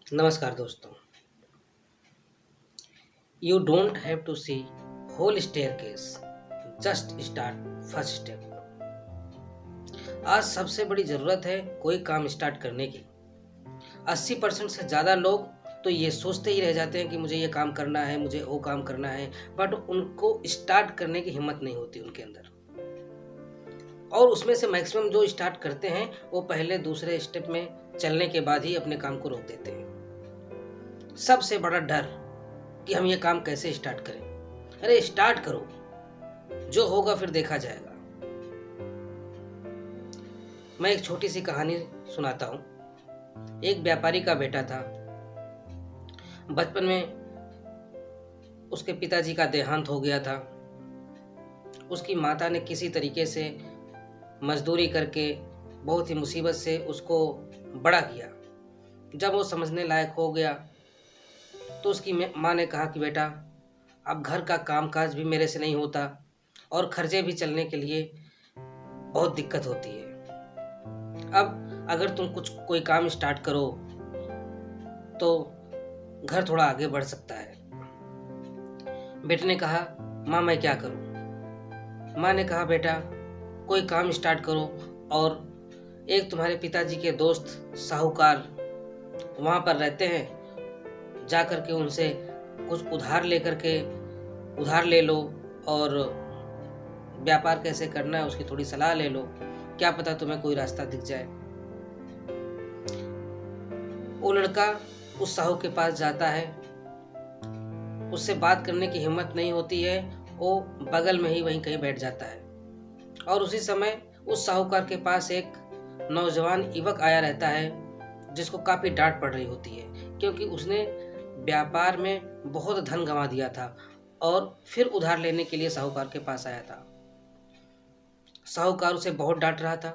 नमस्कार दोस्तों। You don't have to see whole staircase, just start first step. आज सबसे बड़ी ज़रूरत है कोई काम स्टार्ट करने की। 80% से ज़्यादा लोग तो ये सोचते ही रह जाते हैं कि मुझे ये काम करना है, मुझे वो काम करना है, बट उनको स्टार्ट करने की हिम्मत नहीं होती उनके अंदर। और उसमें से मैक्सिमम जो स्टार्ट करते हैं वो पहले दूसरे स्टेप में चलने के बाद ही अपने काम को रोक देते हैं। सबसे बड़ा डर कि हम ये काम कैसे स्टार्ट करें। अरे स्टार्ट करो, जो होगा फिर देखा जाएगा। मैं एक छोटी सी कहानी सुनाता हूँ। एक व्यापारी का बेटा था। बचपन में उसके पिताजी का देहांत हो गया था। उसकी माता ने किसी तरीके से मजदूरी करके बहुत ही मुसीबत से उसको बड़ा किया। जब वो समझने लायक हो गया तो उसकी माँ ने कहा कि बेटा, अब घर का कामकाज भी मेरे से नहीं होता और खर्चे भी चलने के लिए बहुत दिक्कत होती है। अब अगर तुम कोई काम स्टार्ट करो तो घर थोड़ा आगे बढ़ सकता है। बेटे ने कहा, माँ मैं क्या करूँ? माँ ने कहा, बेटा कोई काम स्टार्ट करो और एक तुम्हारे पिताजी के दोस्त साहूकार वहाँ पर रहते हैं, जा कर के उनसे कुछ उधार ले लो और व्यापार कैसे करना है उसकी थोड़ी सलाह ले लो। क्या पता तुम्हें कोई रास्ता दिख जाए। वो लड़का उस साहू के पास जाता है। उससे बात करने की हिम्मत नहीं होती है। वो बगल में ही वहीं कहीं बैठ जाता है और उसी समय उस साहूकार के पास एक नौजवान युवक आया रहता है जिसको काफ़ी डांट पड़ रही होती है, क्योंकि उसने व्यापार में बहुत धन गंवा दिया था और फिर उधार लेने के लिए साहूकार के पास आया था। साहूकार उसे बहुत डांट रहा था।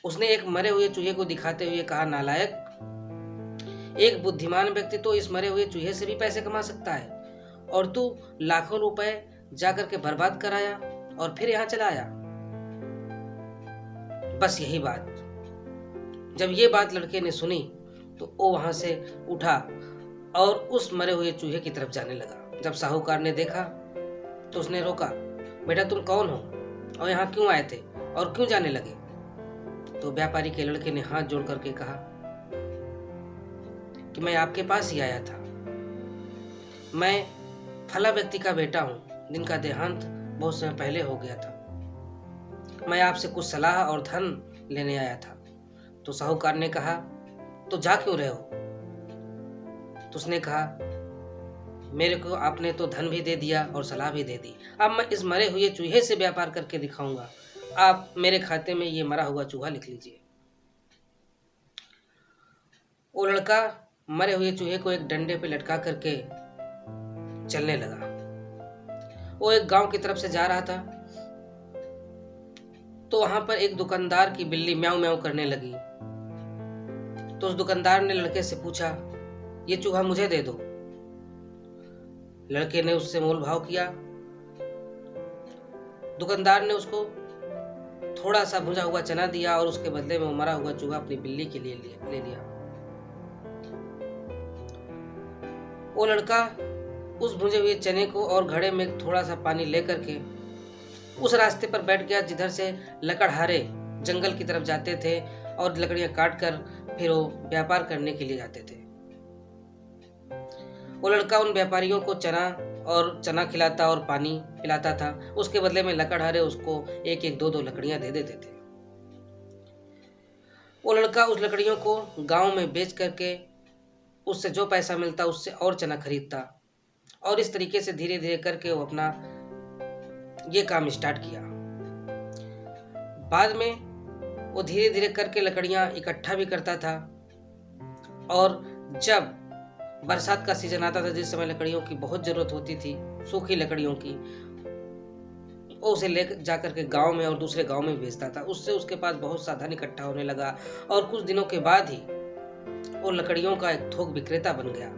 उसने एक मरे हुए चूहे को दिखाते हुए कहा, नालायक, एक बुद्धिमान व्यक्ति तो इस मरे हुए चूहे से भी पैसे कमा सकता है और तू लाखों रुपए जाकर के बर्बाद कराया और फिर यहाँ चला आया। बस यही बात। जब ये बात लड़के ने सुनी तो वो वहां से उठा और उस मरे हुए चूहे की तरफ जाने लगा। जब साहूकार ने देखा तो उसने रोका, बेटा तुम कौन हो और यहाँ क्यों आए थे और क्यों जाने लगे? तो व्यापारी के लड़के ने हाथ जोड़ करके कहा कि मैं आपके पास ही आया था। मैं फला व्यक्ति का बेटा हूँ जिनका देहांत बहुत समय पहले हो गया था। मैं आपसे कुछ सलाह और धन लेने आया था। तो साहूकार ने कहा, तो जा क्यों रहे हो? तो उसने कहा, मेरे को आपने तो धन भी दे दिया और सलाह भी दे दी। अब मैं इस मरे हुए चूहे से व्यापार करके दिखाऊंगा। आप मेरे खाते में ये मरा हुआ चूहा लिख लीजिए। वो लड़का मरे हुए चूहे को एक डंडे पे लटका करके चलने लगा। वो एक गांव की तरफ से जा रहा था तो वहां पर एक दुकानदार की बिल्ली म्याऊं म्याऊं करने लगी। तो उस दुकानदार ने लड़के से पूछा, ये चूहा मुझे दे दो। लड़के ने उससे मोल भाव किया। दुकानदार ने उसको थोड़ा सा भुजा हुआ चना दिया और उसके बदले में वो मरा हुआ चूहा अपनी बिल्ली के लिए ले लिया। वो लड़का उस भुजे हुए चने को और घड़े में थोड़ा सा पानी लेकर के उस रास्ते पर बैठ गया जिधर से लकड़हारे जंगल की तरफ जाते थे और लकड़ियां काट कर फिर वो व्यापार करने के लिए जाते थे। वो लड़का उन व्यापारियों को चना खिलाता और पानी पिलाता था। उसके बदले में लकड़हारे उसको एक एक दो दो लकड़ियां दे देते थे। वो लड़का उस लकड़ियों को गांव में बेच करके उससे जो पैसा मिलता उससे और चना खरीदता और इस तरीके से धीरे धीरे करके वो अपना ये काम स्टार्ट किया। बाद में वो धीरे धीरे करके लकड़ियां इकट्ठा भी करता था और जब बरसात का सीजन आता था, जिस समय लकड़ियों की बहुत जरूरत होती थी, सूखी लकड़ियों की, वो उसे ले जाकर के गांव में और दूसरे गांव में बेचता था। उससे उसके पास बहुत सा धन इकट्ठा होने लगा और कुछ दिनों के बाद ही वो लकड़ियों का एक थोक विक्रेता बन गया।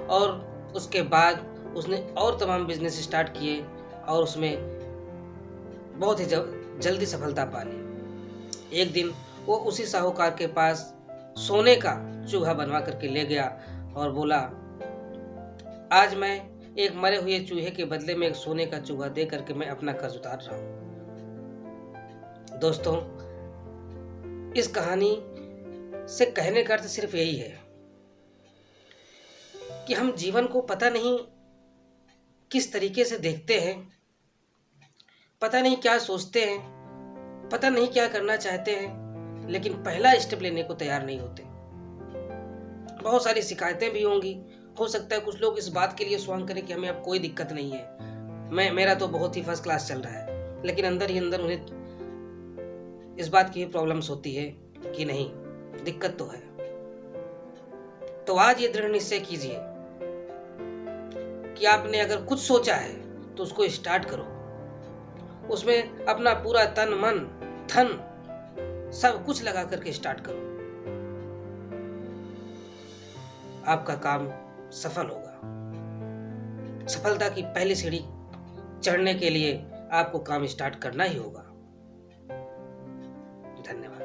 और उसके बाद उसने और तमाम बिजनेस स्टार्ट किए और उसमें बहुत ही जल्दी सफलता पा ली। एक दिन वो उसी साहूकार के पास सोने का चूहा बनवा करके ले गया और बोला, आज मैं एक मरे हुए चूहे के बदले में एक सोने का चूहा दे करके मैं अपना कर्ज उतार रहा हूं। दोस्तों, इस कहानी से कहने का अर्थ सिर्फ यही है कि हम जीवन को पता नहीं किस तरीके से देखते हैं, पता नहीं क्या सोचते हैं, पता नहीं क्या करना चाहते हैं, लेकिन पहला स्टेप लेने को तैयार नहीं होते। बहुत सारी शिकायतें भी होंगी। हो सकता है कुछ लोग इस बात के लिए स्वांग करें कि हमें अब कोई दिक्कत नहीं है, मेरा तो बहुत ही फर्स्ट क्लास चल रहा है, लेकिन अंदर ही अंदर उन्हें इस बात की प्रॉब्लम्स होती है कि नहीं, दिक्कत तो है। तो आज ये दृढ़ निश्चय कीजिए कि आपने अगर कुछ सोचा है तो उसको स्टार्ट करो, उसमें अपना पूरा तन मन धन सब कुछ लगा करके स्टार्ट करो। आपका काम सफल होगा। सफलता की पहली सीढ़ी चढ़ने के लिए आपको काम स्टार्ट करना ही होगा। धन्यवाद।